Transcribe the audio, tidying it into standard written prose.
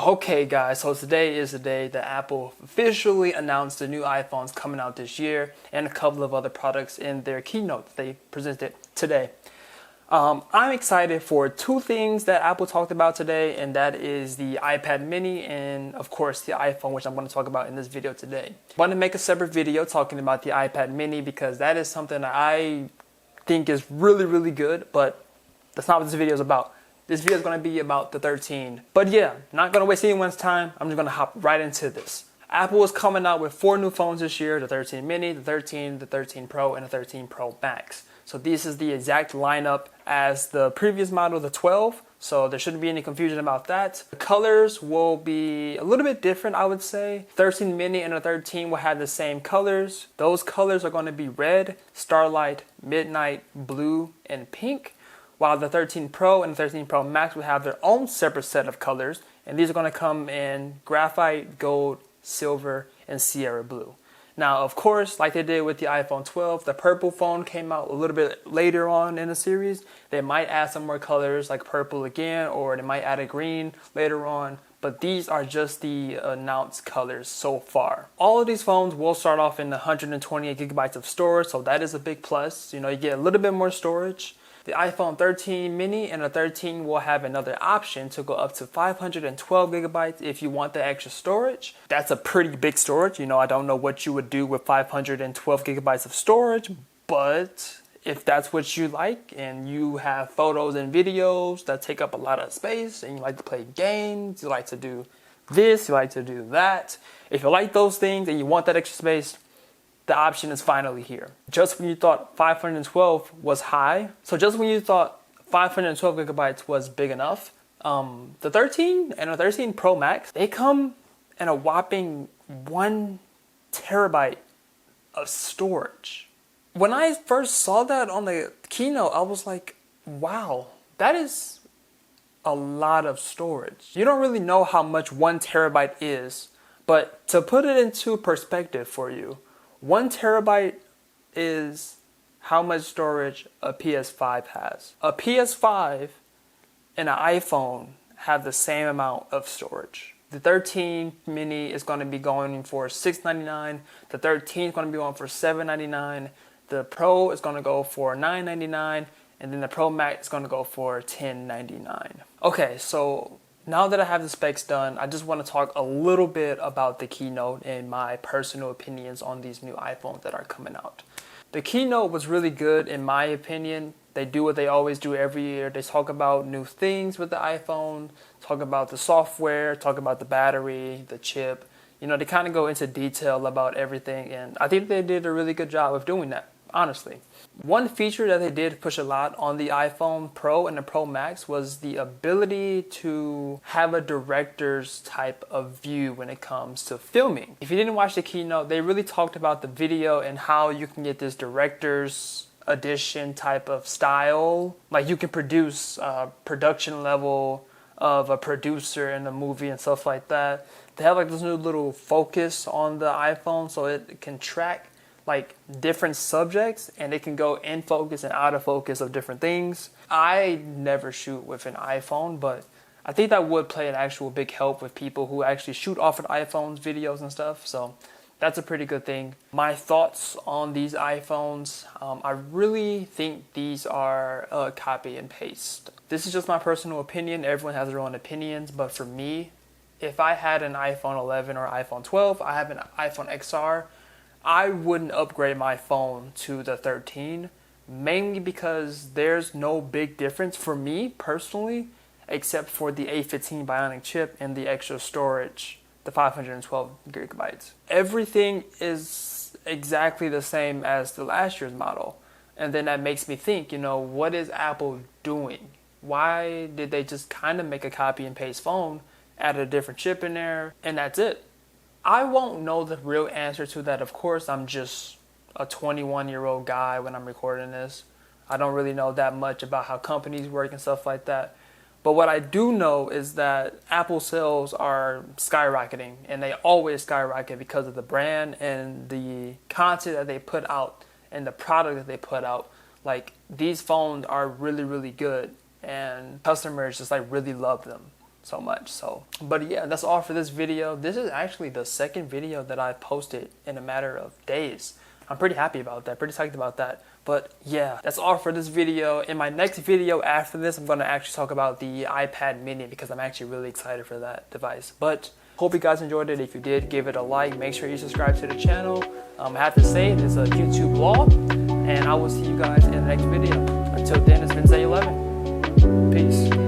Okay guys, so today is the day that Apple officially announced the new iPhones coming out this year and a couple of other products in their keynote they presented today. I'm excited for two things that Apple talked about today, and that is the iPad mini and of course the iPhone, which I'm going to talk about in this video today. I want to make a separate video talking about the iPad mini because that is something that I think is really good, but that's not what this video is about. This video is going to be about the 13. But yeah, not going to waste anyone's time. I'm just going to hop right into this. Apple is coming out with 4 new phones this year: the 13 mini, the 13, the 13 Pro, and the 13 Pro Max. So this is the exact lineup as the previous model, the 12. So there shouldn't be any confusion about that. The colors will be a little bit different, I would say. 13 mini and the 13 will have the same colors. Those colors are going to be red, starlight, midnight, blue, and pink. While the 13 Pro and the 13 Pro Max will have their own separate set of colors, and these are going to come in graphite, gold, silver, and Sierra blue. Now, of course, like they did with the iPhone 12, the purple phone came out a little bit later on in the series. They might add some more colors like purple again, or they might add a green later on, but these are just the announced colors so far. All of these phones will start off in 128 gigabytes of storage, so that is a big plus. You know, you get a little bit more storage. The iPhone 13 mini and the 13 will have another option to go up to 512 gigabytes if you want the extra storage. That's a pretty big storage. You know, I don't know what you would do with 512 gigabytes of storage, but if that's what you like and you have photos and videos that take up a lot of space and you like to play games, you like to do this, you like to do that, if you like those things and you want that extra space, the option is finally here. Just when you thought 512 was high, so just when you thought 512 gigabytes was big enough, the 13 and the 13 Pro Max, they come in a whopping 1 terabyte of storage. When I first saw that on the keynote, I was like, wow, that is a lot of storage. You don't really know how much 1 terabyte is, but to put it into perspective for you, 1 terabyte is how much storage a PS5 has. A PS5 and an iPhone have the same amount of storage. The 13 mini is going to be going for $699. The 13 is going to be going for $799. The Pro is going to go for $999. And then the Pro Max is going to go for $1099. Okay, so now that I have the specs done, I just want to talk a little bit about the keynote and my personal opinions on these new iPhones that are coming out. The keynote was really good in my opinion. They do what they always do every year. They talk about new things with the iPhone, talk about the software, talk about the battery, the chip. You know, they kind of go into detail about everything, and I think they did a really good job of doing that, honestly. One feature that they did push a lot on the iPhone Pro and the Pro Max was the ability to have a director's type of view when it comes to filming. If you didn't watch the keynote, they really talked about the video and how you can get this director's edition type of style. Like you can produce a production level of a producer in a movie and stuff like that. They have like this new little focus on the iPhone so it can track like different subjects and it can go in focus and out of focus of different things. I never shoot with an iPhone, but I think that would play an actual big help with people who actually shoot off of iPhones, videos and stuff. So that's a pretty good thing. My thoughts on these iPhones, I really think these are a copy and paste. This is just my personal opinion. Everyone has their own opinions, but for me, if I had an iPhone 11 or iPhone 12, I have an iPhone XR, I wouldn't upgrade my phone to the 13, mainly because there's no big difference for me personally, except for the A15 Bionic chip and the extra storage, the 512 gigabytes. Everything is exactly the same as the last year's model. And then that makes me think, you know, what is Apple doing? Why did they just kind of make a copy and paste phone, add a different chip in there, and that's it? I won't know the real answer to that. Of course, I'm just a 21-year-old guy when I'm recording this. I don't really know that much about how companies work and stuff like that. But what I do know is that Apple sales are skyrocketing, and they always skyrocket because of the brand and the content that they put out and the product that they put out. Like, these phones are really good, and customers just like really love them. so much. So, but yeah, that's all for this video. This is actually the second video that I posted in a matter of days. I'm pretty happy about that, pretty psyched about that. But yeah, that's all for this video. In my next video after this, I'm going to actually talk about the iPad mini because I'm actually really excited for that device. But hope you guys enjoyed it. If you did, give it a like. Make sure you subscribe to the channel. I have to say, this is a YouTube vlog, and I will see you guys in the next video. Until then, it's been Zay11. Peace.